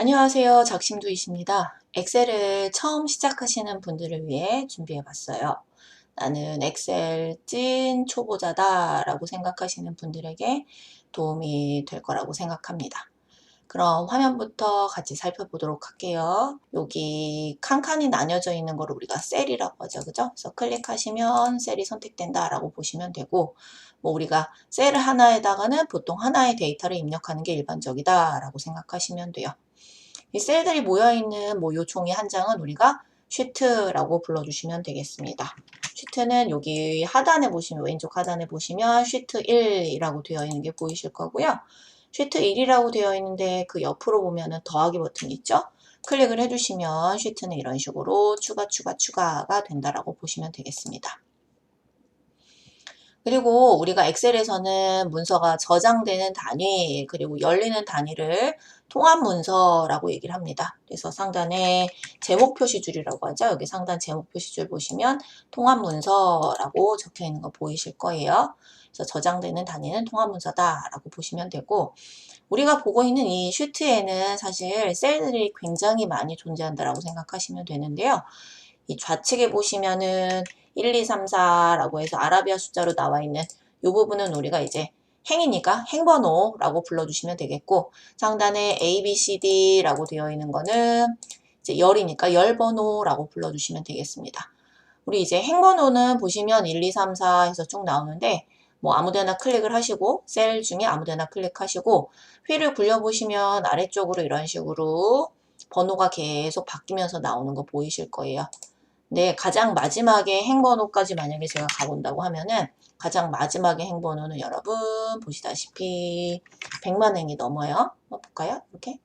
안녕하세요. 작심두이십니다. 엑셀을 처음 시작하시는 분들을 위해 준비해봤어요. 나는 엑셀 찐 초보자다 라고 생각하시는 분들에게 도움이 될 거라고 생각합니다. 그럼 화면부터 같이 살펴보도록 할게요. 여기 칸칸이 나뉘어져 있는 거를 우리가 셀이라고 하죠. 그죠? 그래서 클릭하시면 셀이 선택된다 라고 보시면 되고, 뭐 우리가 셀 하나에다가는 보통 하나의 데이터를 입력하는 게 일반적이다 라고 생각하시면 돼요. 이 셀들이 모여있는 요 종이 한 장은 우리가 쉬트라고 불러주시면 되겠습니다. 쉬트는 여기 하단에 보시면, 왼쪽 하단에 보시면 쉬트 1이라고 되어 있는 게 보이실 거고요. 쉬트 1이라고 되어 있는데 그 옆으로 보면은 더하기 버튼 있죠? 클릭을 해주시면 쉬트는 이런 식으로 추가가 된다라고 보시면 되겠습니다. 그리고 우리가 엑셀에서는 문서가 저장되는 단위 그리고 열리는 단위를 통합 문서라고 얘기를 합니다. 그래서 상단에 제목 표시줄이라고 하죠. 여기 상단 제목 표시줄 보시면 통합 문서라고 적혀 있는 거 보이실 거예요. 그래서 저장되는 단위는 통합 문서다라고 보시면 되고, 우리가 보고 있는 이 슈트에는 사실 셀들이 굉장히 많이 존재한다라고 생각하시면 되는데요. 이 좌측에 보시면은 1, 2, 3, 4라고 해서 아라비아 숫자로 나와 있는 이 부분은 우리가 이제 행이니까 행번호라고 불러주시면 되겠고, 상단에 A, B, C, D라고 되어 있는 거는 이제 열이니까 열번호라고 불러주시면 되겠습니다. 우리 이제 행번호는 보시면 1, 2, 3, 4 해서 쭉 나오는데, 뭐 아무데나 클릭을 하시고 셀 중에 아무데나 클릭하시고 휠을 굴려보시면 아래쪽으로 이런 식으로 번호가 계속 바뀌면서 나오는 거 보이실 거예요. 네, 가장 마지막에 행번호까지 만약에 제가 가본다고 하면은 가장 마지막에 행번호는 여러분 보시다시피 100만 행이 넘어요. 볼까요? 이렇게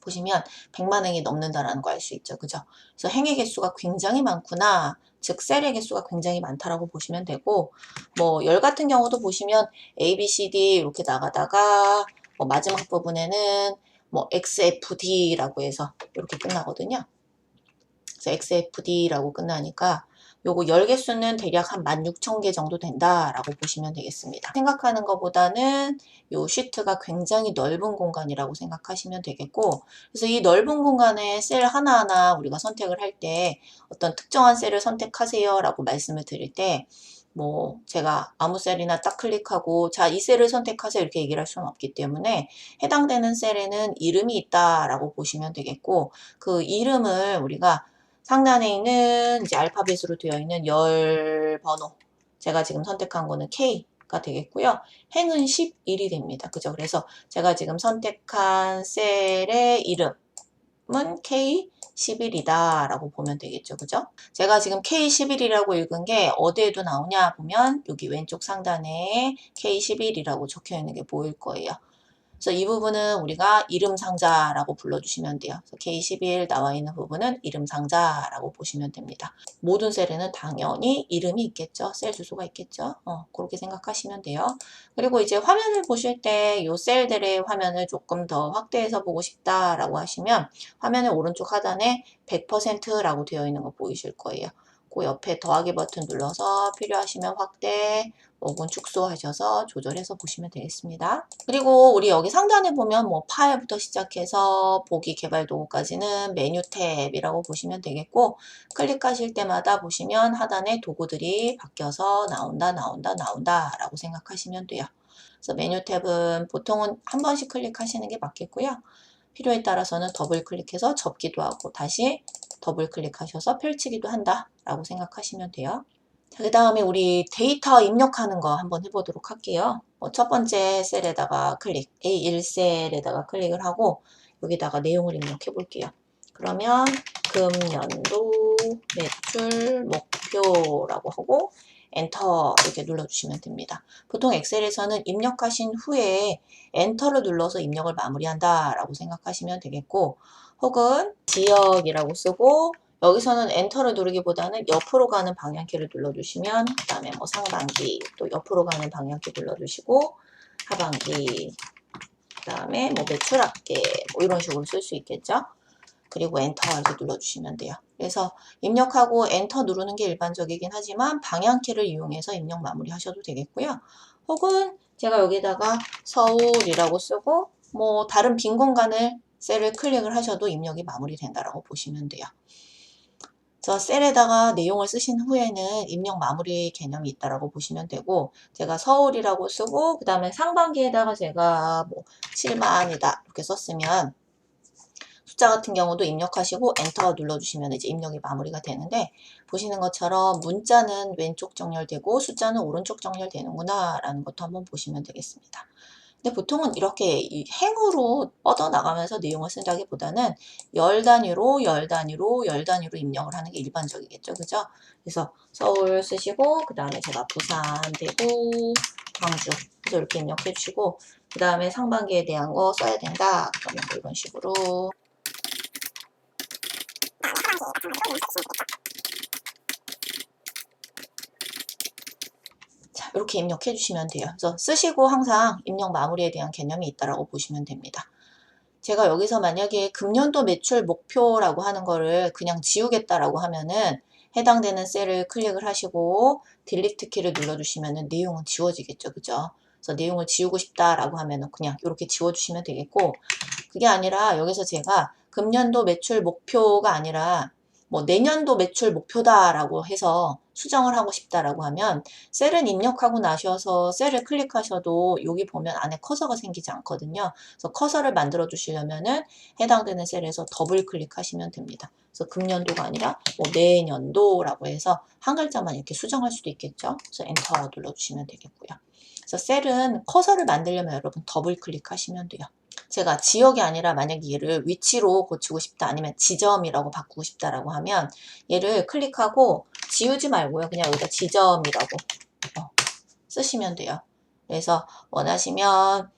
보시면 100만 행이 넘는다라는 거 알 수 있죠. 그죠? 그래서 행의 개수가 굉장히 많구나. 즉 셀의 개수가 굉장히 많다라고 보시면 되고, 뭐 열 같은 경우도 보시면 A, B, C, D 이렇게 나가다가 뭐 마지막 부분에는 뭐 XFD라고 해서 이렇게 끝나거든요. 그래서 XFD라고 끝나니까 요거 열 개수는 대략 한 16,000개 정도 된다라고 보시면 되겠습니다. 생각하는 것보다는 요 시트가 굉장히 넓은 공간이라고 생각하시면 되겠고, 그래서 이 넓은 공간에 셀 하나하나 우리가 선택을 할 때 어떤 특정한 셀을 선택하세요 라고 말씀을 드릴 때, 뭐 제가 아무 셀이나 딱 클릭하고 자, 이 셀을 선택하세요 이렇게 얘기를 할 수는 없기 때문에 해당되는 셀에는 이름이 있다라고 보시면 되겠고, 그 이름을 우리가 상단에 있는 이제 알파벳으로 되어 있는 열 번호, 제가 지금 선택한 거는 K가 되겠고요. 행은 11이 됩니다. 그죠? 그래서 제가 지금 선택한 셀의 이름은 K11이다 라고 보면 되겠죠. 그죠? 제가 지금 K11이라고 읽은 게 어디에도 나오냐 보면 여기 왼쪽 상단에 K11이라고 적혀 있는 게 보일 거예요. 그래서 이 부분은 우리가 이름 상자라고 불러주시면 돼요. 그래서 K11 나와 있는 부분은 이름 상자라고 보시면 됩니다. 모든 셀에는 당연히 이름이 있겠죠. 셀 주소가 있겠죠. 그렇게 생각하시면 돼요. 그리고 이제 화면을 보실 때 이 셀들의 화면을 조금 더 확대해서 보고 싶다라고 하시면 화면의 오른쪽 하단에 100%라고 되어 있는 거 보이실 거예요. 그 옆에 더하기 버튼 눌러서 필요하시면 확대 혹은 축소하셔서 조절해서 보시면 되겠습니다. 그리고 우리 여기 상단에 보면 뭐 파일부터 시작해서 보기 개발 도구까지는 메뉴 탭이라고 보시면 되겠고, 클릭하실 때마다 보시면 하단에 도구들이 바뀌어서 나온다 라고 생각하시면 돼요. 그래서 메뉴 탭은 보통은 한 번씩 클릭하시는 게 맞겠고요. 필요에 따라서는 더블 클릭해서 접기도 하고 다시 더블 클릭하셔서 펼치기도 한다 라고 생각하시면 돼요. 그 다음에 우리 데이터 입력하는 거 한번 해보도록 할게요. 첫 번째 셀에다가 클릭, A1셀에다가 클릭을 하고 여기다가 내용을 입력해 볼게요. 그러면 금연도 매출 목표라고 하고 엔터 이렇게 눌러주시면 됩니다. 보통 엑셀에서는 입력하신 후에 엔터를 눌러서 입력을 마무리한다 라고 생각하시면 되겠고, 혹은 지역이라고 쓰고 여기서는 엔터를 누르기보다는 옆으로 가는 방향키를 눌러주시면, 그 다음에 뭐 상반기 또 옆으로 가는 방향키 눌러주시고 하반기, 그 다음에 뭐 매출 합계 뭐 이런 식으로 쓸 수 있겠죠. 그리고 엔터 이렇게 눌러주시면 돼요. 그래서 입력하고 엔터 누르는 게 일반적이긴 하지만 방향키를 이용해서 입력 마무리 하셔도 되겠고요. 혹은 제가 여기다가 서울이라고 쓰고 뭐 다른 빈 공간을 셀을 클릭을 하셔도 입력이 마무리된다라고 보시면 돼요. 그래서 셀에다가 내용을 쓰신 후에는 입력 마무리 개념이 있다라고 보시면 되고, 제가 서울이라고 쓰고 그 다음에 상반기에다가 제가 뭐 7만이다 이렇게 썼으면 숫자 같은 경우도 입력하시고 엔터 눌러주시면 이제 입력이 마무리가 되는데, 보시는 것처럼 문자는 왼쪽 정렬되고 숫자는 오른쪽 정렬되는구나 라는 것도 한번 보시면 되겠습니다. 근데 보통은 이렇게 이 행으로 뻗어나가면서 내용을 쓴다기보다는 열 단위로 입력을 하는 게 일반적이겠죠. 그죠? 그래서 서울 쓰시고 그 다음에 제가 부산, 대구, 광주 그래서 이렇게 입력해 주시고, 그 다음에 상반기에 대한 거 써야 된다. 그러면 뭐 이런 식으로 자, 이렇게 입력해 주시면 돼요. 그래서 쓰시고 항상 입력 마무리에 대한 개념이 있다라고 보시면 됩니다. 제가 여기서 만약에 금년도 매출 목표라고 하는 거를 그냥 지우겠다라고 하면은 해당되는 셀을 클릭을 하시고 딜리트 키를 눌러주시면은 내용은 지워지겠죠. 그죠? 그래서 내용을 지우고 싶다라고 하면은 그냥 이렇게 지워주시면 되겠고, 그게 아니라 여기서 제가 금년도 매출 목표가 아니라 뭐 내년도 매출 목표다라고 해서 수정을 하고 싶다라고 하면 셀은 입력하고 나셔서 셀을 클릭하셔도 여기 보면 안에 커서가 생기지 않거든요. 그래서 커서를 만들어 주시려면은 해당되는 셀에서 더블 클릭하시면 됩니다. 그래서 금년도가 아니라 뭐 내년도라고 해서 한 글자만 이렇게 수정할 수도 있겠죠. 그래서 엔터 눌러주시면 되겠고요. 그래서 셀은 커서를 만들려면 여러분 더블 클릭하시면 돼요. 제가 지역이 아니라 만약에 얘를 위치로 고치고 싶다 아니면 지점이라고 바꾸고 싶다라고 하면 얘를 클릭하고 지우지 말고요. 그냥 여기다 지점이라고 쓰시면 돼요. 그래서 원하시면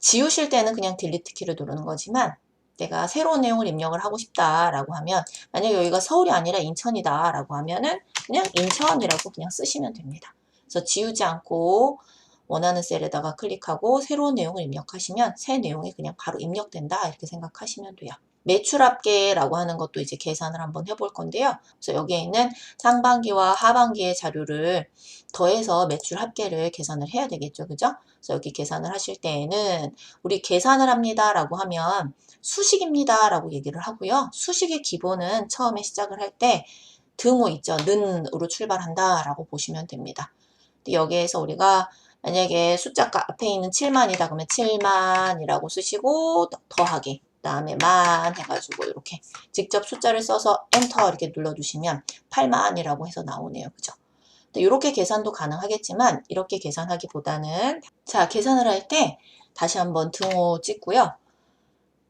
지우실 때는 그냥 딜리트 키를 누르는 거지만 내가 새로운 내용을 입력을 하고 싶다라고 하면 만약에 여기가 서울이 아니라 인천이다라고 하면은 그냥 인천이라고 그냥 쓰시면 됩니다. 그래서 지우지 않고 원하는 셀에다가 클릭하고 새로운 내용을 입력하시면 새 내용이 그냥 바로 입력된다 이렇게 생각하시면 돼요. 매출 합계라고 하는 것도 이제 계산을 한번 해볼 건데요. 그래서 여기에 있는 상반기와 하반기의 자료를 더해서 매출 합계를 계산을 해야 되겠죠. 그죠? 그래서 여기 계산을 하실 때에는 우리 계산을 합니다 라고 하면 수식입니다 라고 얘기를 하고요. 수식의 기본은 처음에 시작을 할 때 등호 있죠. 는으로 출발한다 라고 보시면 됩니다. 근데 여기에서 우리가 만약에 숫자 앞에 있는 7만이다 그러면 7만이라고 쓰시고 더하기 그 다음에 만 해가지고 이렇게 직접 숫자를 써서 엔터 이렇게 눌러주시면 8만이라고 해서 나오네요. 그죠? 이렇게 계산도 가능하겠지만 이렇게 계산하기보다는 자 계산을 할 때 다시 한번 등호 찍고요.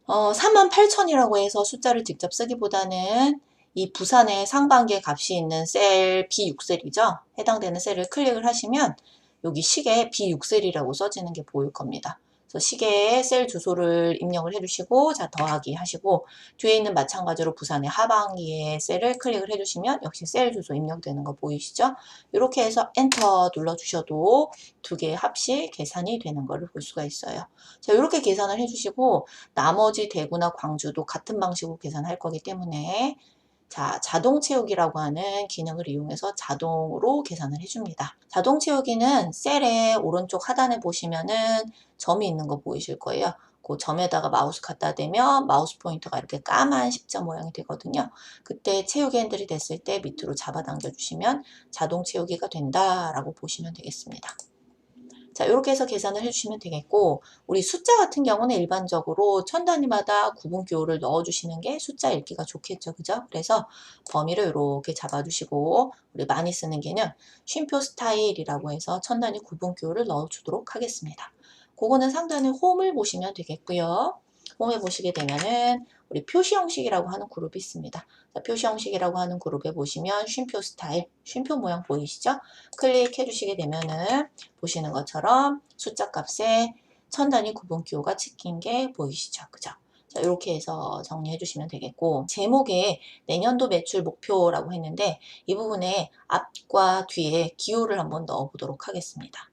38,000이라고 해서 숫자를 직접 쓰기보다는 이 부산의 상반기에 값이 있는 셀 B6셀이죠. 해당되는 셀을 클릭을 하시면 여기 시계에 B6셀이라고 써지는 게 보일 겁니다. 그래서 시계에 셀 주소를 입력을 해주시고 자 더하기 하시고 뒤에 있는 마찬가지로 부산의 하반기에 셀을 클릭을 해주시면 역시 셀 주소 입력되는 거 보이시죠? 이렇게 해서 엔터 눌러주셔도 두 개의 합이 계산이 되는 것을 볼 수가 있어요. 자 이렇게 계산을 해주시고 나머지 대구나 광주도 같은 방식으로 계산할 거기 때문에 자, 자동 채우기라고 하는 기능을 이용해서 자동으로 계산을 해줍니다. 자동 채우기는 셀의 오른쪽 하단에 보시면은 점이 있는 거 보이실 거예요. 그 점에다가 마우스 갖다 대면 마우스 포인터가 이렇게 까만 십자 모양이 되거든요. 그때 채우기 핸들이 됐을 때 밑으로 잡아당겨 주시면 자동 채우기가 된다라고 보시면 되겠습니다. 자, 이렇게 해서 계산을 해주시면 되겠고, 우리 숫자 같은 경우는 일반적으로 천 단위마다 구분기호를 넣어주시는 게 숫자 읽기가 좋겠죠. 그죠? 그래서 범위를 이렇게 잡아주시고, 우리 많이 쓰는 개는 쉼표 스타일이라고 해서 천 단위 구분기호를 넣어주도록 하겠습니다. 그거는 상단에 홈을 보시면 되겠고요. 홈에 보시게 되면은 우리 표시 형식이라고 하는 그룹이 있습니다. 자, 표시 형식이라고 하는 그룹에 보시면 쉼표 스타일, 쉼표 모양 보이시죠? 클릭해 주시게 되면은 보시는 것처럼 숫자 값에 천 단위 구분 기호가 찍힌 게 보이시죠? 그죠? 자, 이렇게 해서 정리해 주시면 되겠고, 제목에 내년도 매출 목표라고 했는데 이 부분에 앞과 뒤에 기호를 한번 넣어 보도록 하겠습니다.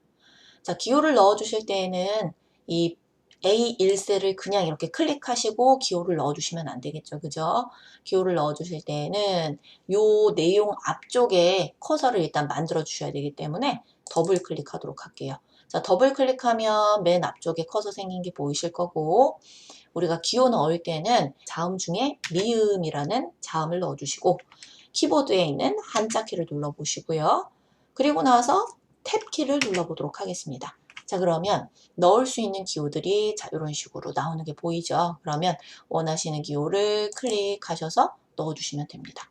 자, 기호를 넣어 주실 때에는 이 A1셀을 그냥 이렇게 클릭하시고 기호를 넣어주시면 안 되겠죠. 그죠? 기호를 넣어주실 때에는 요 내용 앞쪽에 커서를 일단 만들어 주셔야 되기 때문에 더블 클릭하도록 할게요. 자, 더블 클릭하면 맨 앞쪽에 커서 생긴 게 보이실 거고 우리가 기호 넣을 때는 자음 중에 미음이라는 자음을 넣어주시고 키보드에 있는 한자 키를 눌러보시고요. 그리고 나서 탭 키를 눌러보도록 하겠습니다. 자, 그러면 넣을 수 있는 기호들이 자, 이런 식으로 나오는 게 보이죠? 그러면 원하시는 기호를 클릭하셔서 넣어주시면 됩니다.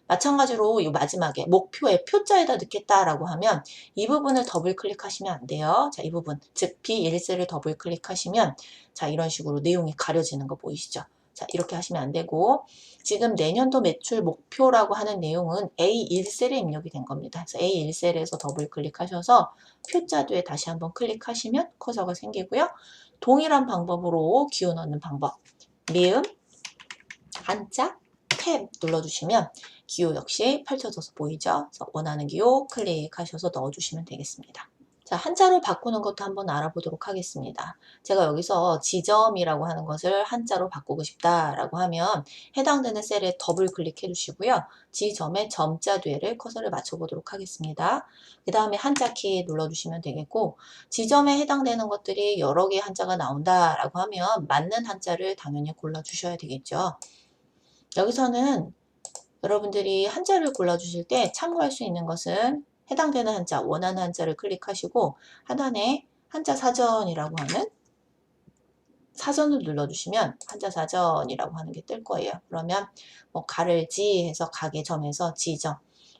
마찬가지로 이 마지막에 목표에 표자에다 넣겠다라고 하면 이 부분을 더블 클릭하시면 안 돼요. 자, 이 부분, 즉 B1셀을 더블 클릭하시면 자, 이런 식으로 내용이 가려지는 거 보이시죠? 자, 이렇게 하시면 안 되고 지금 내년도 매출 목표라고 하는 내용은 A1셀에 입력이 된 겁니다. 그래서 A1셀에서 더블 클릭하셔서 표자 뒤에 다시 한번 클릭하시면 커서가 생기고요. 동일한 방법으로 기호 넣는 방법, 미음, 한자, 탭 눌러주시면 기호 역시 펼쳐져서 보이죠? 그래서 원하는 기호 클릭하셔서 넣어주시면 되겠습니다. 자, 한자로 바꾸는 것도 한번 알아보도록 하겠습니다. 제가 여기서 지점이라고 하는 것을 한자로 바꾸고 싶다라고 하면 해당되는 셀에 더블 클릭해 주시고요. 지점의 점자 뒤에를 커서를 맞춰보도록 하겠습니다. 그 다음에 한자 키 눌러주시면 되겠고 지점에 해당되는 것들이 여러 개의 한자가 나온다라고 하면 맞는 한자를 당연히 골라주셔야 되겠죠. 여기서는 여러분들이 한자를 골라주실 때 참고할 수 있는 것은 해당되는 한자, 원하는 한자를 클릭하시고 하단에 한자 사전이라고 하는 사전을 눌러주시면 한자 사전이라고 하는 게 뜰 거예요. 그러면 뭐 가를지 해서 가게 점에서 지점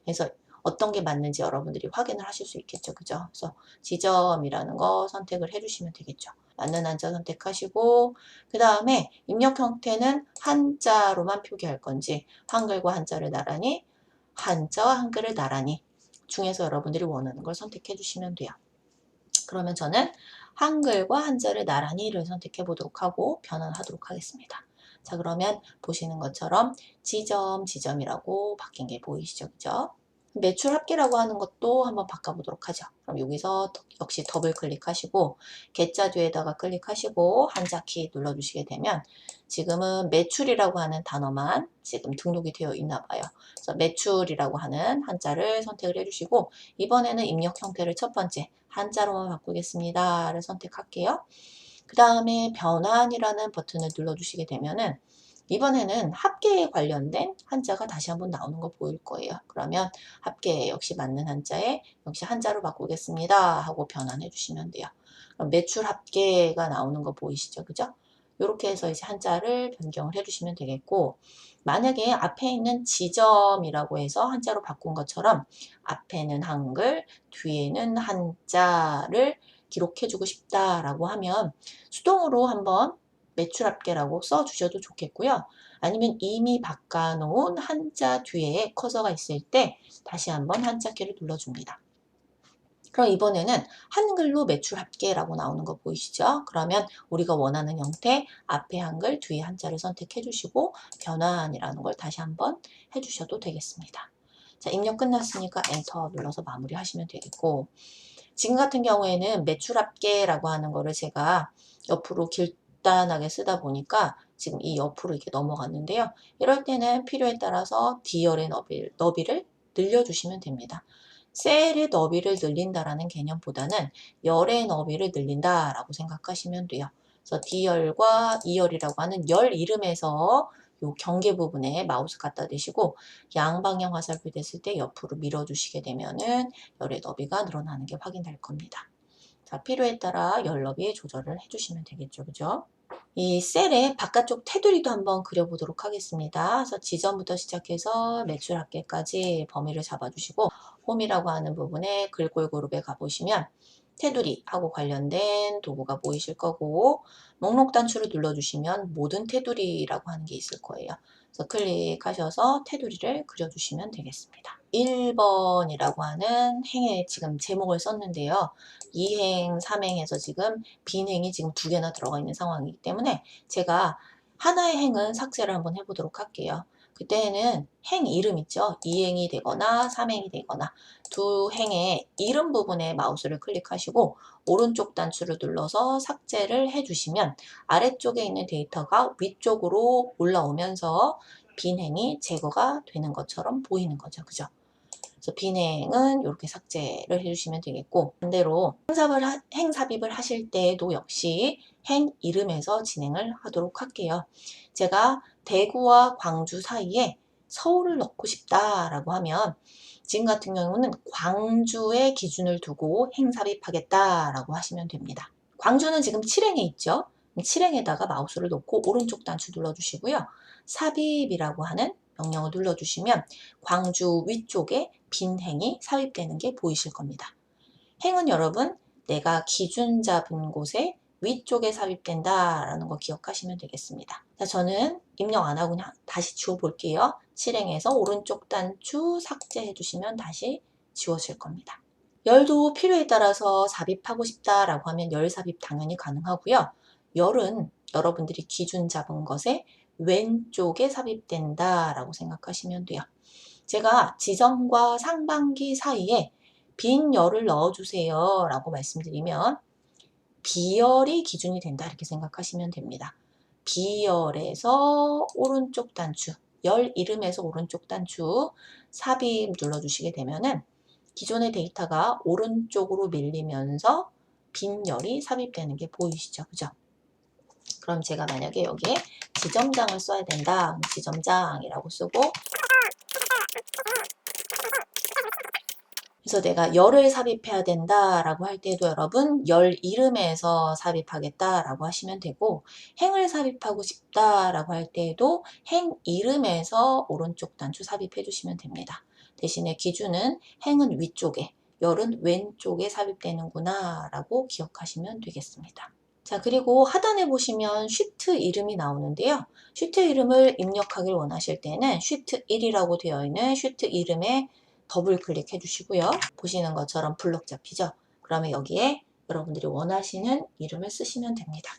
해서 어떤 게 맞는지 여러분들이 확인을 하실 수 있겠죠. 그죠? 그래서 지점이라는 거 선택을 해주시면 되겠죠. 맞는 한자 선택하시고 그 다음에 입력 형태는 한자로만 표기할 건지 한글과 한자를 나란히 한자와 한글을 나란히 중에서 여러분들이 원하는 걸 선택해 주시면 돼요. 그러면 저는 한글과 한자를 나란히를 선택해 보도록 하고 변환하도록 하겠습니다. 자, 그러면 보시는 것처럼 지점이라고 바뀐 게 보이시죠? 그죠? 매출 합계라고 하는 것도 한번 바꿔보도록 하죠. 그럼 여기서 역시 더블 클릭하시고 개자 뒤에다가 클릭하시고 한자 키 눌러주시게 되면 지금은 매출이라고 하는 단어만 지금 등록이 되어 있나 봐요. 그래서 매출이라고 하는 한자를 선택을 해주시고 이번에는 입력 형태를 첫 번째 한자로만 바꾸겠습니다를 선택할게요. 그 다음에 변환이라는 버튼을 눌러주시게 되면은 이번에는 합계에 관련된 한자가 다시 한번 나오는 거 보일 거예요. 그러면 합계 역시 맞는 한자에 역시 한자로 바꾸겠습니다 하고 변환해 주시면 돼요. 그럼 매출 합계가 나오는 거 보이시죠? 그죠? 이렇게 해서 이제 한자를 변경을 해 주시면 되겠고 만약에 앞에 있는 지점이라고 해서 한자로 바꾼 것처럼 앞에는 한글, 뒤에는 한자를 기록해 주고 싶다라고 하면 수동으로 한번 매출 합계라고 써주셔도 좋겠고요. 아니면 이미 바꿔놓은 한자 뒤에 커서가 있을 때 다시 한번 한자 키를 눌러줍니다. 그럼 이번에는 한글로 매출 합계라고 나오는 거 보이시죠? 그러면 우리가 원하는 형태 앞에 한글, 뒤에 한자를 선택해 주시고 변환이라는 걸 다시 한번 해주셔도 되겠습니다. 자, 입력 끝났으니까 엔터 눌러서 마무리하시면 되겠고 지금 같은 경우에는 매출 합계라고 하는 거를 제가 옆으로 간단하게 쓰다 보니까 지금 이 옆으로 이렇게 넘어갔는데요. 이럴 때는 필요에 따라서 D열의 너비를 늘려주시면 됩니다. 셀의 너비를 늘린다라는 개념보다는 열의 너비를 늘린다라고 생각하시면 돼요. 그래서 D열과 E열이라고 하는 열 이름에서 요 경계 부분에 마우스 갖다 대시고 양방향 화살표 됐을 때 옆으로 밀어주시게 되면은 열의 너비가 늘어나는 게 확인될 겁니다. 자, 필요에 따라 열 너비 조절을 해주시면 되겠죠. 그죠? 이 셀의 바깥쪽 테두리도 한번 그려보도록 하겠습니다. 그래서 지점부터 시작해서 매출 합계까지 범위를 잡아주시고 홈이라고 하는 부분에 글꼴 그룹에 가보시면 테두리하고 관련된 도구가 보이실 거고 목록 단추를 눌러주시면 모든 테두리라고 하는 게 있을 거예요. 그래서 클릭하셔서 테두리를 그려주시면 되겠습니다. 1번이라고 하는 행에 지금 제목을 썼는데요. 2행, 3행에서 지금 빈행이 지금 2개나 들어가 있는 상황이기 때문에 제가 하나의 행은 삭제를 한번 해보도록 할게요. 그때는 행 이름 있죠? 2행이 되거나 3행이 되거나 두 행의 이름 부분에 마우스를 클릭하시고 오른쪽 단추를 눌러서 삭제를 해주시면 아래쪽에 있는 데이터가 위쪽으로 올라오면서 빈 행이 제거가 되는 것처럼 보이는 거죠. 그죠? 그래서 빈행은 이렇게 삭제를 해주시면 되겠고 반대로 행 삽입을 하실 때도 역시 행 이름에서 진행을 하도록 할게요. 제가 대구와 광주 사이에 서울을 넣고 싶다라고 하면 지금 같은 경우는 광주에 기준을 두고 행 삽입하겠다라고 하시면 됩니다. 광주는 지금 7행에 있죠. 7행에다가 마우스를 놓고 오른쪽 단추 눌러주시고요. 삽입이라고 하는 명령을 눌러주시면 광주 위쪽에 빈 행이 삽입되는 게 보이실 겁니다. 행은 여러분 내가 기준 잡은 곳에 위쪽에 삽입된다라는 거 기억하시면 되겠습니다. 자, 저는 입력 안 하고 그냥 다시 지워 볼게요. 실행해서 오른쪽 단추 삭제해 주시면 다시 지워질 겁니다. 열도 필요에 따라서 삽입하고 싶다라고 하면 열 삽입 당연히 가능하고요. 열은 여러분들이 기준 잡은 것에 왼쪽에 삽입된다라고 생각하시면 돼요. 제가 지점과 상반기 사이에 빈 열을 넣어주세요 라고 말씀드리면 B열이 기준이 된다 이렇게 생각하시면 됩니다. B열에서 오른쪽 단추, 열 이름에서 오른쪽 단추 삽입 눌러주시게 되면은 기존의 데이터가 오른쪽으로 밀리면서 빈 열이 삽입되는 게 보이시죠? 그죠? 그럼 제가 만약에 여기에 지점장을 써야 된다. 지점장이라고 쓰고 그래서 내가 열을 삽입해야 된다라고 할 때도 여러분 열 이름에서 삽입하겠다라고 하시면 되고 행을 삽입하고 싶다라고 할 때에도 행 이름에서 오른쪽 단추 삽입해 주시면 됩니다. 대신에 기준은 행은 위쪽에 열은 왼쪽에 삽입되는구나 라고 기억하시면 되겠습니다. 자, 그리고 하단에 보시면 쉬트 이름이 나오는데요. 쉬트 이름을 입력하길 원하실 때는 쉬트 1이라고 되어 있는 쉬트 이름에 더블 클릭해 주시고요. 보시는 것처럼 블록 잡히죠? 그러면 여기에 여러분들이 원하시는 이름을 쓰시면 됩니다.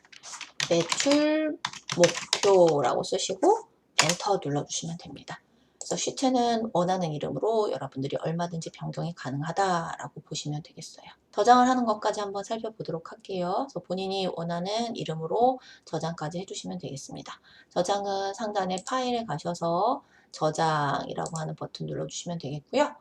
매출 목표라고 쓰시고 엔터 눌러주시면 됩니다. 그래서 쉬트는 원하는 이름으로 여러분들이 얼마든지 변경이 가능하다라고 보시면 되겠어요. 저장을 하는 것까지 한번 살펴보도록 할게요. 그래서 본인이 원하는 이름으로 저장까지 해주시면 되겠습니다. 저장은 상단에 파일에 가셔서 저장이라고 하는 버튼 눌러주시면 되겠고요.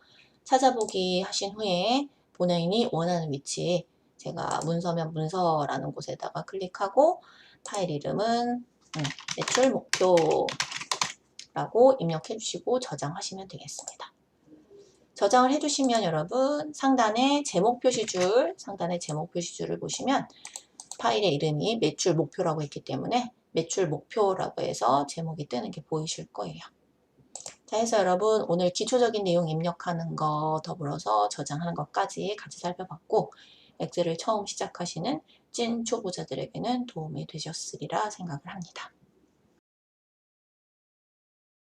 찾아보기 하신 후에 본인이 원하는 위치 제가 문서면 문서라는 곳에다가 클릭하고 파일 이름은 매출 목표라고 입력해 주시고 저장하시면 되겠습니다. 저장을 해주시면 여러분 상단에 제목 표시줄을 보시면 파일의 이름이 매출 목표라고 했기 때문에 매출 목표라고 해서 제목이 뜨는 게 보이실 거예요. 자, 해서 여러분 오늘 기초적인 내용 입력하는 거 더불어서 저장하는 것까지 같이 살펴봤고 엑셀을 처음 시작하시는 찐 초보자들에게는 도움이 되셨으리라 생각을 합니다.